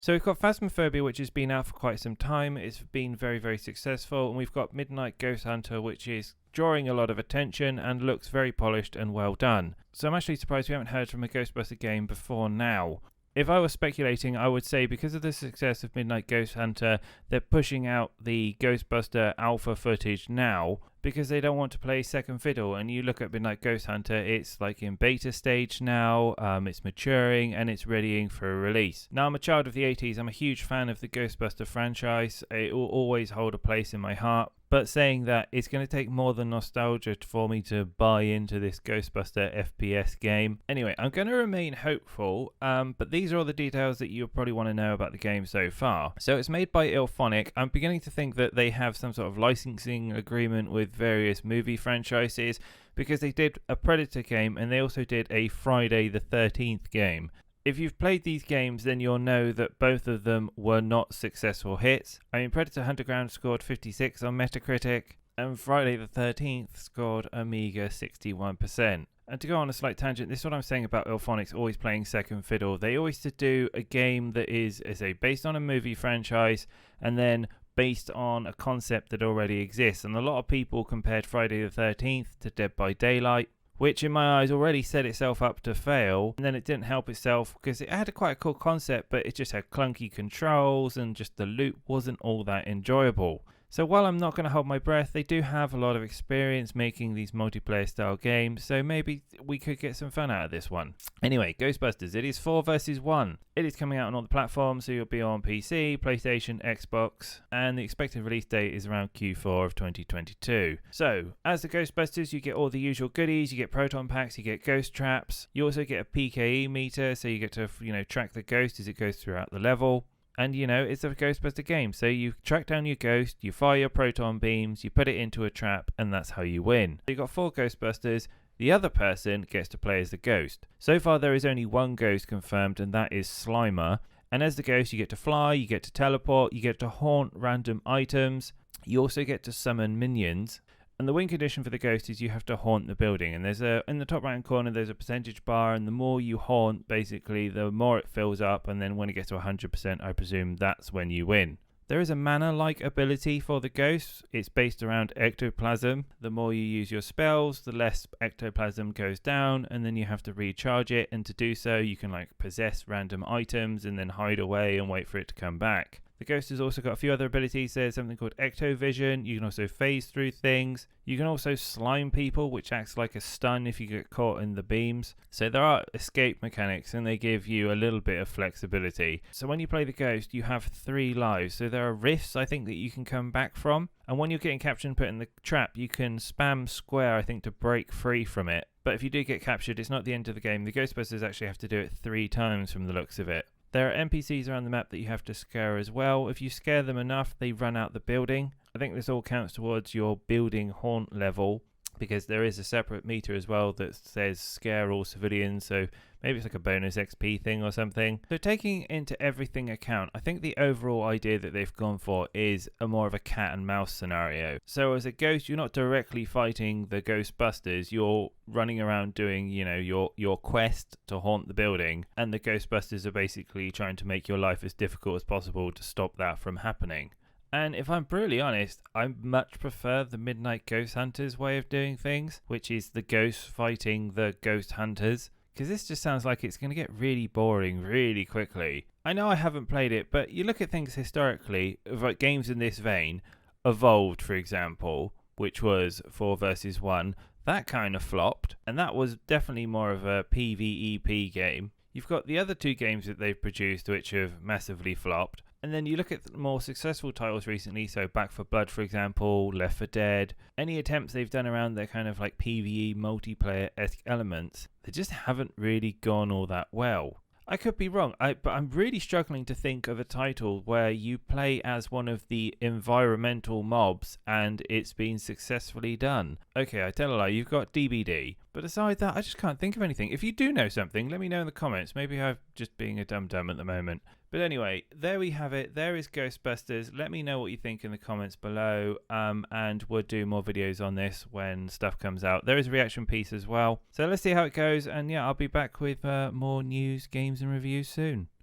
So we've got Phasmophobia, which has been out for quite some time. It's been very, very successful. And we've got Midnight Ghost Hunter, which is drawing a lot of attention and looks very polished and well done. So I'm actually surprised we haven't heard from a Ghostbuster game before now. If I was speculating, I would say because of the success of Midnight Ghost Hunter, they're pushing out the Ghostbuster alpha footage now because they don't want to play second fiddle. And you look at Midnight Ghost Hunter, it's like in beta stage now, it's maturing and it's readying for a release. Now, I'm a child of the 80s, I'm a huge fan of the Ghostbuster franchise, it will always hold a place in my heart. But saying that, it's going to take more than nostalgia for me to buy into this Ghostbuster FPS game. Anyway, I'm going to remain hopeful, but these are all the details that you'll probably want to know about the game so far. So it's made by Illfonics. I'm beginning to think that they have some sort of licensing agreement with various movie franchises, because they did a Predator game and they also did a Friday the 13th game. If you've played these games, then you'll know that both of them were not successful hits. I mean, Predator Underground scored 56 on Metacritic, and Friday the 13th scored a meager 61%. And to go on a slight tangent, this is what I'm saying about Illfonics always playing second fiddle. They always to do a game that is, based on a movie franchise, and then based on a concept that already exists. And a lot of people compared Friday the 13th to Dead by Daylight, which in my eyes already set itself up to fail, and then it didn't help itself because it had quite a cool concept, but it just had clunky controls and just the loot wasn't all that enjoyable. So while I'm not going to hold my breath, they do have a lot of experience making these multiplayer style games, so maybe we could get some fun out of this one. Anyway, Ghostbusters, it is 4 versus 1. It is coming out on all the platforms, so you'll be on PC, PlayStation, Xbox, and the expected release date is around Q4 of 2022. So, as the Ghostbusters, you get all the usual goodies, you get proton packs, you get ghost traps, you also get a PKE meter, so you get to, track the ghost as it goes throughout the level. And, it's a Ghostbuster game, so you track down your ghost, you fire your proton beams, you put it into a trap, and that's how you win. You've got 4 Ghostbusters, the other person gets to play as the ghost. So far there is only one ghost confirmed, and that is Slimer. And as the ghost, you get to fly, you get to teleport, you get to haunt random items, you also get to summon minions. And the win condition for the ghost is you have to haunt the building. And in the top right hand corner, there's a percentage bar. And the more you haunt, basically, the more it fills up. And then when it gets to 100%, I presume that's when you win. There is a mana-like ability for the ghost. It's based around ectoplasm. The more you use your spells, the less ectoplasm goes down. And then you have to recharge it. And to do so, you can possess random items and then hide away and wait for it to come back. The ghost has also got a few other abilities. There's something called ectovision. You can also phase through things. You can also slime people, which acts like a stun if you get caught in the beams. So there are escape mechanics, and they give you a little bit of flexibility. So when you play the ghost, you have 3 lives. So there are rifts, I think, that you can come back from. And when you're getting captured and put in the trap, you can spam square, I think, to break free from it. But if you do get captured, it's not the end of the game. The Ghostbusters actually have to do it 3 times from the looks of it. There are NPCs around the map that you have to scare as well. If you scare them enough, they run out the building. I think this all counts towards your building haunt level, because there is a separate meter as well that says scare all civilians, so maybe it's like a bonus XP thing or something. So taking into everything account, I think the overall idea that they've gone for is a more of a cat and mouse scenario. So as a ghost, you're not directly fighting the Ghostbusters, you're running around doing, your quest to haunt the building, and the Ghostbusters are basically trying to make your life as difficult as possible to stop that from happening. And if I'm brutally honest, I much prefer the Midnight Ghost Hunters way of doing things, which is the ghosts fighting the ghost hunters, because this just sounds like it's going to get really boring really quickly. I know I haven't played it, but you look at things historically, like games in this vein, Evolved, for example, which was 4 versus 1, that kind of flopped, and that was definitely more of a PvEP game. You've got the other 2 games that they've produced which have massively flopped. And then you look at the more successful titles recently, so Back 4 Blood, for example, Left 4 Dead. Any attempts they've done around their kind of PvE multiplayer-esque elements, they just haven't really gone all that well. I could be wrong, but I'm really struggling to think of a title where you play as one of the environmental mobs and it's been successfully done. Okay, I tell a lie, you've got DBD, but aside that, I just can't think of anything. If you do know something, let me know in the comments. Maybe I'm just being a dum-dum at the moment. But anyway, there we have it. There is Ghostbusters. Let me know what you think in the comments below, and we'll do more videos on this when stuff comes out. There is a reaction piece as well. So let's see how it goes, and yeah, I'll be back with more news, games, and reviews soon.